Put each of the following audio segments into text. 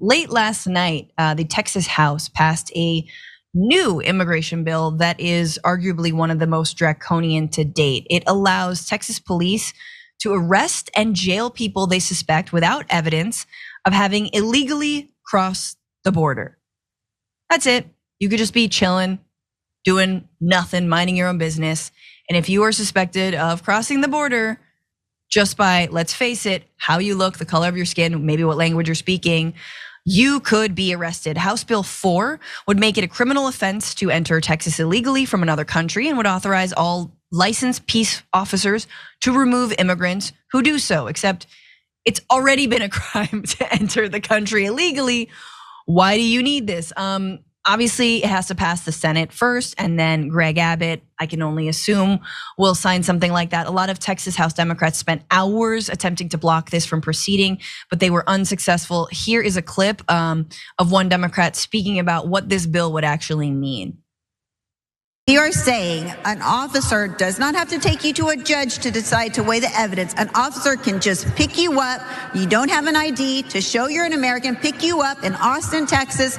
Late last night, the Texas House passed a new immigration bill that is arguably one of the most draconian to date. It allows Texas police to arrest and jail people they suspect without evidence of having illegally crossed the border. That's it. You could just be chilling, doing nothing, minding your own business. And if you are suspected of crossing the border just by, let's face it, how you look, the color of your skin, maybe what language you're speaking, you could be arrested. House Bill 4 would make it a criminal offense to enter Texas illegally from another country and would authorize all licensed peace officers to remove immigrants who do so, except it's already been a crime to enter the country illegally. Why do you need this? Obviously, it has to pass the Senate first, and then Greg Abbott, I can only assume, will sign something like that. A lot of Texas House Democrats spent hours attempting to block this from proceeding, but they were unsuccessful. Here is a clip of one Democrat speaking about what this bill would actually mean. You are saying an officer does not have to take you to a judge to decide to weigh the evidence. An officer can just pick you up. You don't have an ID to show you're an American, pick you up in Austin, Texas,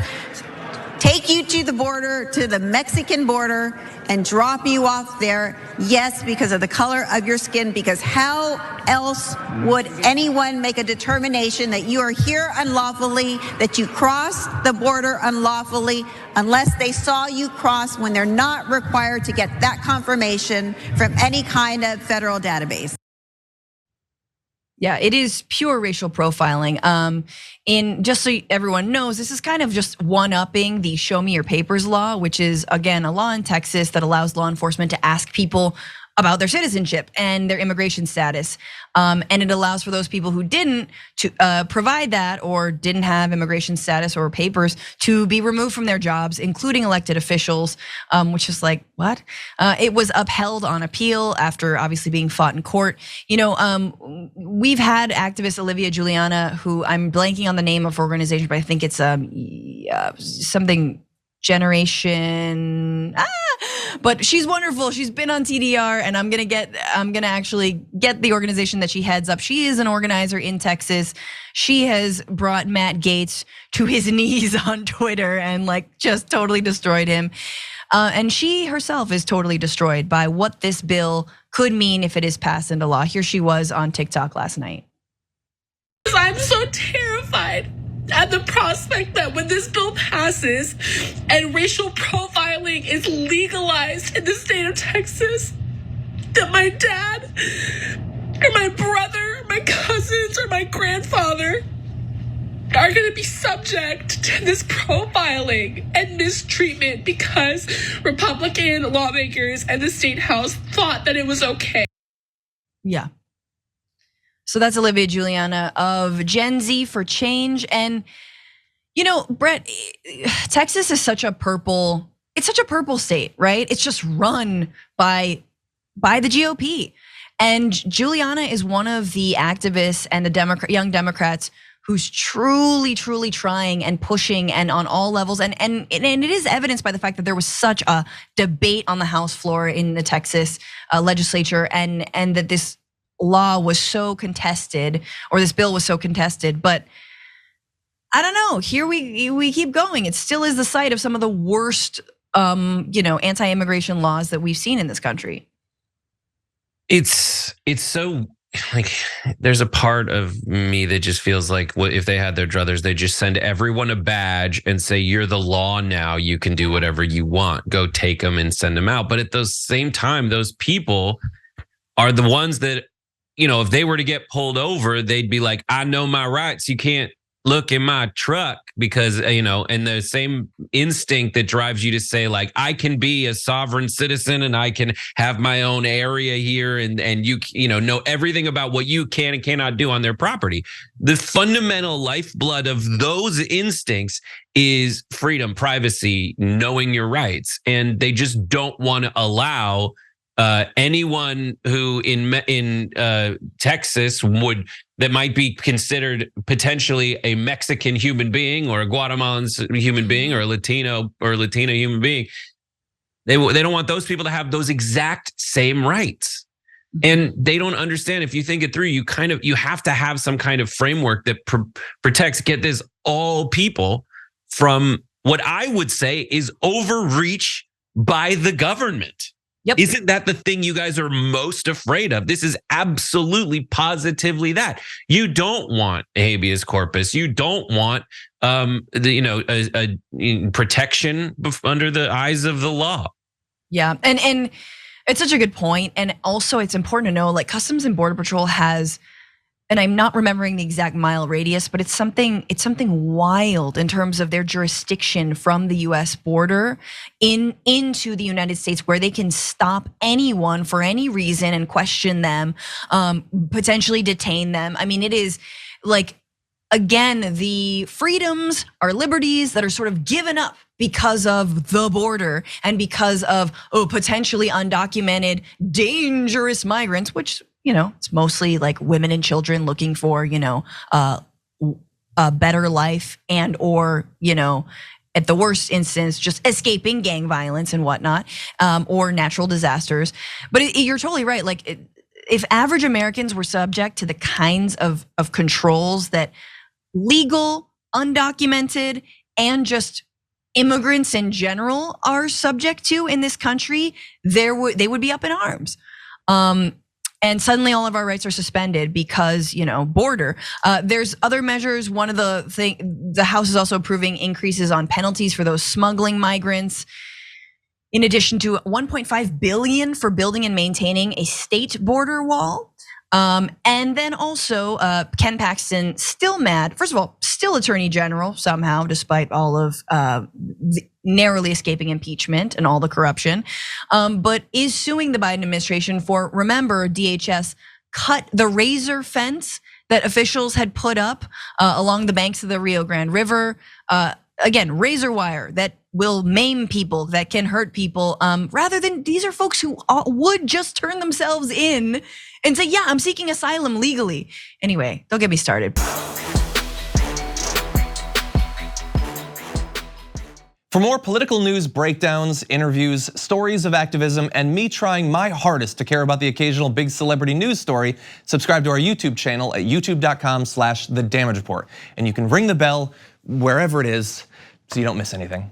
take you to the border, to the Mexican border, and drop you off there. Yes, because of the color of your skin, because how else would anyone make a determination that you are here unlawfully, that you crossed the border unlawfully, unless they saw you cross when they're not required to get that confirmation from any kind of federal database? Yeah, it is pure racial profiling. In just so everyone knows, this is kind of just one-upping the Show Me Your Papers law, which is, again, a law in Texas that allows law enforcement to ask people about their citizenship and their immigration status. And it allows for those people who didn't to provide that or didn't have immigration status or papers to be removed from their jobs, including elected officials, which is like, what? It was upheld on appeal after obviously being fought in court. You know, we've had activist Olivia Juliana, who I'm blanking on the name of her organization, but I think it's something generation. But she's wonderful. She's been on TDR, and I'm gonna actually get the organization that she heads up. She is an organizer in Texas. She has brought Matt Gaetz to his knees on Twitter and like just totally destroyed him. And she herself is totally destroyed by what this bill could mean if it is passed into law. Here she was on TikTok last night. I'm so terrified at the prospect that when this bill passes and racial profiling is legalized in the state of Texas, that my dad or my brother, my cousins or my grandfather are gonna be subject to this profiling and mistreatment because Republican lawmakers and the state house thought that it was okay. Yeah. So that's Olivia Juliana of Gen Z for Change. And you know, Brett, Texas is such a purple state, right? It's just run by the GOP. And Juliana is one of the activists and the young Democrats who's truly trying and pushing and on all levels. And it is evidenced by the fact that there was such a debate on the House floor in the Texas legislature and that this law was so contested, or this bill was so contested. But I don't know, here we keep going. It still is the site of some of the worst anti-immigration laws that we've seen in this country. It's so like, there's a part of me that just feels like what if they had their druthers, they just send everyone a badge and say, you're the law now, you can do whatever you want, go take them and send them out. But at the same time, those people are the ones that, you know, if they were to get pulled over, they'd be like, I know my rights. You can't look in my truck because, you know, and the same instinct that drives you to say like, I can be a sovereign citizen and I can have my own area here and you know everything about what you can and cannot do on their property. The fundamental lifeblood of those instincts is freedom, privacy, knowing your rights. And they just don't want to allow anyone who in Texas that might be considered potentially a Mexican human being or a Guatemalan human being or a Latino or Latina human being, they don't want those people to have those exact same rights. And they don't understand. If you think it through, you have to have some kind of framework that protects, get this, all people from what I would say is overreach by the government. Yep. Isn't that the thing you guys are most afraid of? This is absolutely positively that. You don't want habeas corpus. You don't want a protection under the eyes of the law. Yeah, and it's such a good point. And also it's important to know, like, Customs and Border Patrol has, and I'm not remembering the exact mile radius, but it's something wild in terms of their jurisdiction from the US border into the United States, where they can stop anyone for any reason and question them, potentially detain them. I mean, it is like, again, the freedoms are liberties that are sort of given up because of the border and because of potentially undocumented, dangerous migrants, which, it's mostly like women and children looking for, a better life and or, at the worst instance, just escaping gang violence and whatnot, or natural disasters. But you're totally right. Like, if average Americans were subject to the kinds of controls that legal, undocumented, and just immigrants in general are subject to in this country, they would be up in arms. And suddenly all of our rights are suspended because, border. There's other measures. One of the House is also approving increases on penalties for those smuggling migrants, in addition to $1.5 billion for building and maintaining a state border wall. And then also Ken Paxton, still mad. First of all, still Attorney General somehow, despite all of the narrowly escaping impeachment and all the corruption, but is suing the Biden administration for, remember, DHS cut the razor fence that officials had put up along the banks of the Rio Grande River. Again, razor wire that will maim people, that can hurt people, rather than, these are folks who would just turn themselves in and say, yeah, I'm seeking asylum legally. Anyway, don't get me started. For more political news, breakdowns, interviews, stories of activism, and me trying my hardest to care about the occasional big celebrity news story, subscribe to our YouTube channel at youtube.com/The Damage Report. And you can ring the bell wherever it is so you don't miss anything.